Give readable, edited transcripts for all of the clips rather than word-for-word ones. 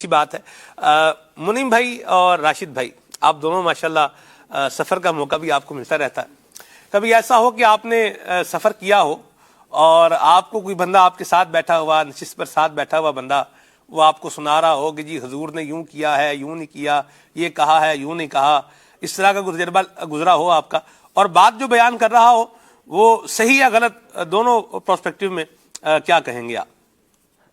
अच्छी बात है। मुनीम भाई और राशिद भाई, आप दोनों माशाल्लाह सफ़र का मौका भी आपको मिलता रहता है। कभी ऐसा हो कि आपने सफ़र किया हो और आपको कोई बंदा आपके साथ बैठा हुआ, नशिस्त पर साथ बैठा हुआ बंदा, वो आपको सुना रहा हो कि जी हुजूर ने यूं किया है, यूं नहीं किया, ये कहा है, यूं नहीं कहा, इस तरह का तजुर्बा गुजरा हो आपका, और बात जो बयान कर रहा हो वो सही या गलत, दोनों पर्सपेक्टिव में क्या कहेंगे आप?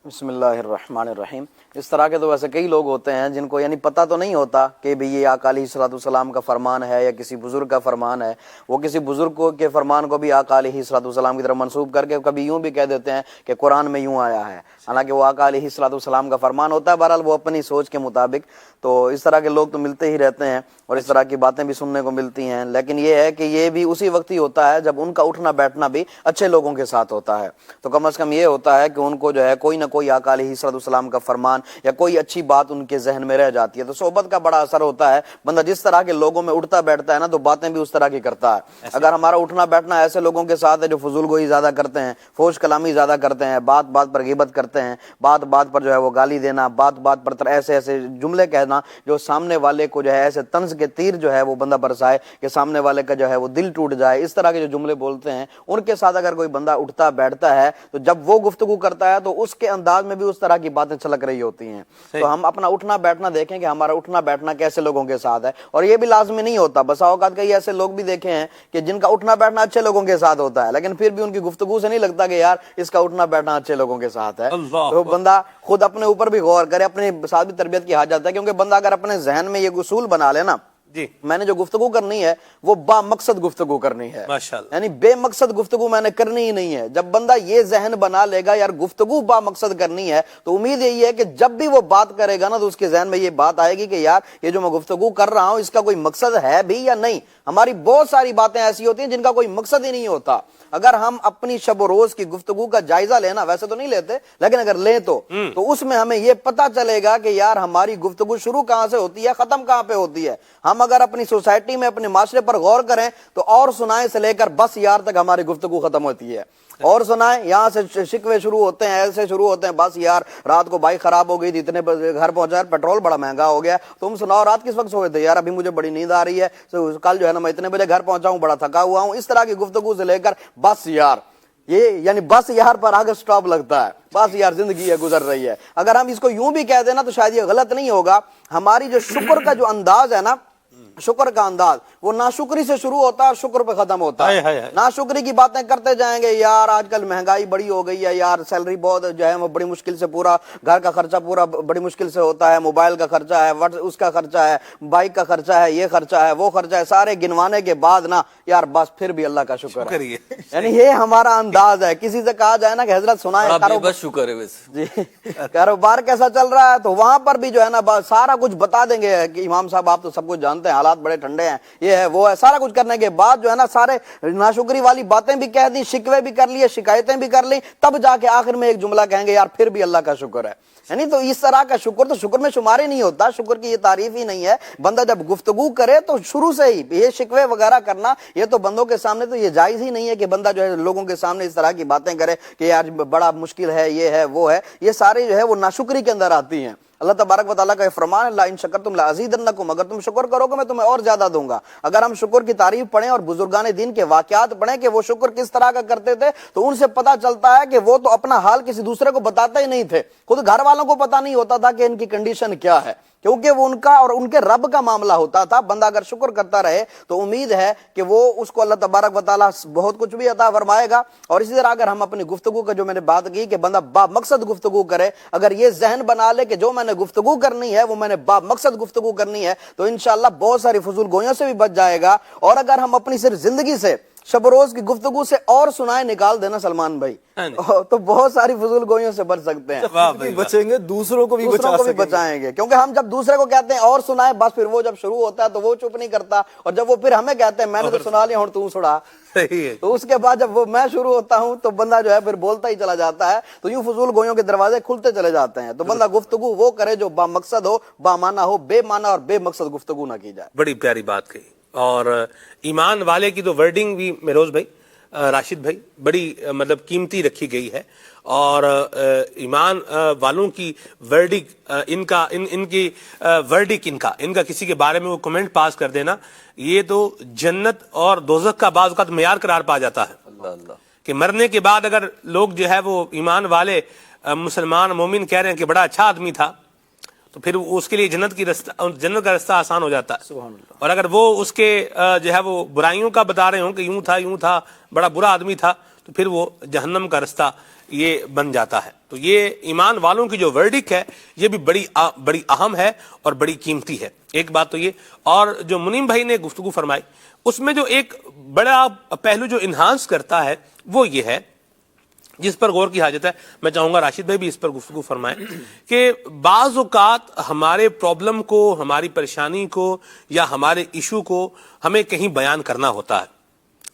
बिस्मिल्लाहिर्रहमानिर्रहीम। इस तरह के तो वैसे कई लोग होते हैं जिनको यानी पता तो नहीं होता कि भाई ये आका अलैहिस्सलाम का फरमान है या किसी बुजुर्ग का फरमान है। वो किसी बुजुर्ग के फरमान को भी आका अलैहिस्सलाम की तरफ मंसूब करके कभी यूं भी कह देते हैं कि कुरान में यूं आया है, हालांकि वो आका अलैहिस्सलाम का फरमान होता है। बहरहाल वो अपनी सोच के मुताबिक, तो इस तरह के लोग तो मिलते ही रहते हैं और इस तरह की बातें भी सुनने को मिलती हैं। लेकिन ये है कि ये भी उसी वक्त ही होता है जब उनका उठना बैठना भी अच्छे लोगों के साथ होता है। तो कम से कम ये होता है कि उनको जो है कोई ना कोई आका अलैहिस्सलाम का फरमान या कोई अच्छी बात उनके जहन में रह जाती है। तो सोहबत का बड़ा असर होता है। बंदा जिस तरह के लोगों में उठता बैठता है ना, तो बातें भी उस तरह की करता है। अगर हमारा उठना बैठना ऐसे लोगों के साथ है जो फजूल गोई ज्यादा करते हैं, फोश कलामी ज्यादा करते हैं, बात बात पर गिबत करते हैं, बात बात पर जो है वो गाली देना, बात बात पर ऐसे ऐसे जुमले कहना जो सामने वाले को जो है ऐसे तंज के तीर जो है वो बंदा बरसाए कि सामने वाले का जो है वो दिल टूट जाए, इस तरह के जो जुमले बोलते हैं, उनके साथ अगर कोई बंदा उठता बैठता है तो जब वो गुफ्तगू करता है तो उसके अंदाज में भी उस तरह की बातें छलक रही होती हैं। तो हम अपना उठना बैठना देखें कि हमारा उठना बैठना कैसे लोगों के साथ है। और ये भी लाजमी नहीं होता, बसा औकात कई ऐसे लोग भी देखे हैं कि जिनका उठना बैठना अच्छे लोगों के साथ होता है, लेकिन फिर भी उनकी गुफ्तगू से नहीं लगता कि यार इसका उठना बैठना अच्छे लोगों के साथ है। तो बंदा खुद अपने ऊपर भी गौर करे, अपने साथ भी तरबियत की हाजत है। क्योंकि बंदा अगर अपने जहन में ये उसूल बना लेना जी, मैंने जो गुफ्तगू करनी है वो बामकसद गुफ्तगू करनी है, यानी बेमकसद गुफ्तगू मैंने करनी ही नहीं है। जब बंदा ये जहन बना लेगा यार गुफ्तगू बामकसद करनी है, तो उम्मीद यही है कि जब भी वो बात करेगा ना तो उसके जहन में ये बात आएगी कि यार ये जो मैं गुफ्तगू कर रहा हूं इसका कोई मकसद है भी या नहीं। हमारी बहुत सारी बातें ऐसी होती हैं जिनका कोई मकसद ही नहीं होता। अगर हम अपनी शब रोज की गुफ्तगू का जायजा लेना, वैसे तो नहीं लेते लेकिन अगर लें तो उसमें हमें यह पता चलेगा कि यार हमारी गुफ्तगू शुरू कहां से होती है, खत्म कहां पे होती है। हम अगर अपनी सोसाइटी में अपने माशरे पर गौर करें तो और सुनाए से लेकर बस यार तक हमारी गुफ्तगू खत्म होती है। और सुनाए यहाँ से शिकवे शुरू होते हैं, ऐसे शुरू होते हैं, बस यार रात को बाइक खराब हो गई थी, इतने घर पहुंचा, पेट्रोल बड़ा महंगा हो गया, तुम सुनाओ रात किस वक्त सोए थे, यार अभी मुझे बड़ी नींद आ रही है, तो कल जो है ना मैं इतने बजे घर पहुंचा हूं, बड़ा थका हुआ हूं। इस तरह की गुफ्तगू से लेकर बस यार, ये यानी बस यार पर आगे स्टॉप लगता है, बस यार जिंदगी है गुजर रही है। अगर हम इसको यूं भी कह देना तो शायद ये गलत नहीं होगा। हमारी जो शुक्र का जो अंदाज है ना, शुक्र का अंदाज वो नाशुक्री से शुरू होता है और शुक्र पे खत्म होता है। नाशुक्री की बातें करते जाएंगे, यार आजकल महंगाई बड़ी हो गई है, यार सैलरी बहुत जो है वो बड़ी मुश्किल से, पूरा घर का खर्चा पूरा बड़ी मुश्किल से होता है, मोबाइल का खर्चा है, उसका खर्चा है, बाइक का खर्चा है, ये खर्चा है, वो खर्चा है, सारे गिनवाने के बाद ना यार बस फिर भी अल्लाह का शुक्र है। यानी ये हमारा अंदाज है। किसी से कहा जाए ना कि हजरत सुनाए शुक्र है जी कारोबार कैसा चल रहा है, तो वहां पर भी जो है ना सारा कुछ बता देंगे कि इमाम साहब आप तो सब कुछ जानते हैं, हालात बड़े ठंडे हैं, ये है वो है। सारा कुछ करने के बाद जो है ना सारे नाशुक्री वाली बातें भी कह दी, शिकवे भी कर लिए, शिकायतें भी कर ली, तब जाके आखिर में एक जुमला कहेंगे यार फिर भी अल्लाह का शुक्र है। यानी तो इस तरह का शुक्र तो शुक्र में शुमार ही नहीं होता, शुक्र की ये तारीफ ही नहीं है। बंदा जब गुफ्तगू करे तो शुरू से ही ये शिकवे वगैरह करना, ये तो बंदों के सामने तो ये जायज ही नहीं है कि बंदा जो है लोगों के सामने इस तरह की बातें करे कि यार बड़ा मुश्किल है, ये है वो है। ये सारे जो है वो नाशुक्री के अंदर आती हैं। अल्लाह तबारक व तआला का फरमान है, ला इन शकरतुम लअज़ीदन्नकुम, अगर तुम शुक्र करोगे मैं तुम्हें और ज्यादा दूंगा। अगर हम शुक्र की तारीफ पढ़ें और बुजुर्गान दीन के वाकयात पढ़ें कि वो शुक्र किस तरह का करते थे, तो उनसे पता चलता है कि वो तो अपना हाल किसी दूसरे को बताते ही नहीं थे। खुद घर वालों को पता नहीं होता था कि इनकी कंडीशन क्या है, क्योंकि वो उनका और उनके रब का मामला होता था। बंदा अगर शुक्र करता रहे तो उम्मीद है कि वो उसको अल्लाह तबारक व तआला बहुत कुछ भी अता फरमाएगा। और इसी तरह अगर हम अपनी गुफ्तगू का जो मैंने बात की कि बंदा बामकसद गुफ्तगू करे, अगर ये जहन बना ले कि जो मैंने गुफ्तगू करनी है वो मैंने बामकसद गुफ्तगू करनी है, तो इंशाअल्लाह बहुत सारी फजूल गोयों से भी बच जाएगा। और अगर हम अपनी सिर्फ जिंदगी से शब रोज की गुफ्तगू से और सुनाए निकाल देना सलमान भाई, तो बहुत सारी फजूल गोइयों से बच सकते हैं, बचेंगे, दूसरों को भी बचाएंगे। क्योंकि हम जब दूसरे को कहते हैं और सुनाए, बस फिर वो जब शुरू होता है तो वो चुप नहीं करता, और जब वो फिर हमें कहते हैं मैंने तो सुना लिया और तू सुना, तो उसके बाद जब वो मैं शुरू होता हूं तो बंदा जो है फिर बोलता ही चला जाता है। तो यूं फजूल गोइयों के दरवाजे खुलते चले जाते हैं। तो बंदा गुफ्तगू वो करे जो बामकसद हो, बामाना हो, बेमाना और बेमकसद गुफ्तगू ना की जाए। बड़ी प्यारी बात कही। और ईमान वाले की तो वर्डिंग भी मेरोज भाई راشد بھائی بڑی مطلب قیمتی رکھی گئی ہے، اور ایمان والوں کی ورڈک ان کی ورڈک ان کا کسی کے بارے میں وہ کمنٹ پاس کر دینا، یہ تو جنت اور دوزخ کا بعض اوقات معیار قرار پا جاتا ہے اللہ اللہ کہ مرنے کے بعد اگر لوگ جو ہے وہ ایمان والے مسلمان مومن کہہ رہے ہیں کہ بڑا اچھا آدمی تھا، تو پھر اس کے لیے جنت کا رستہ آسان ہو جاتا ہے، اور اگر وہ اس کے جو ہے وہ برائیوں کا بتا رہے ہوں کہ یوں تھا بڑا برا آدمی تھا، تو پھر وہ جہنم کا رستہ یہ بن جاتا ہے۔ تو یہ ایمان والوں کی جو ورڈک ہے یہ بھی بڑی اہم ہے اور بڑی قیمتی ہے۔ ایک بات تو یہ، اور جو منیم بھائی نے گفتگو فرمائی اس میں جو ایک بڑا پہلو جو انہانس کرتا ہے وہ یہ ہے، جس پر غور کی حاجت ہے، میں چاہوں گا راشد بھائی بھی اس پر گفتگو فرمائیں، کہ بعض اوقات ہمارے پرابلم کو، ہماری پریشانی کو یا ہمارے ایشو کو ہمیں کہیں بیان کرنا ہوتا ہے،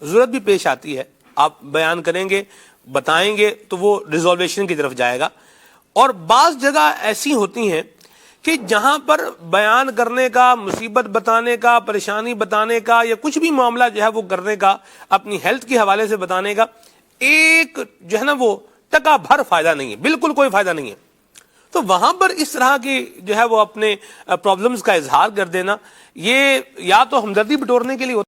ضرورت بھی پیش آتی ہے، آپ بیان کریں گے بتائیں گے تو وہ ریزولویشن کی طرف جائے گا، اور بعض جگہ ایسی ہوتی ہیں کہ جہاں پر بیان کرنے کا، مصیبت بتانے کا، پریشانی بتانے کا یا کچھ بھی معاملہ جو ہے وہ کرنے کا، اپنی ہیلتھ کے حوالے سے بتانے کا ایک جو ہے نا وہ ٹکا بھر فائدہ نہیں ہے، بالکل کوئی فائدہ نہیں ہے، تو وہاں پر اس طرح کی جو ہے وہ اپنے پرابلمز کا اظہار کر دینا، یہ یا تو ہمدردی بٹورنے کے لیے ہوتا ہے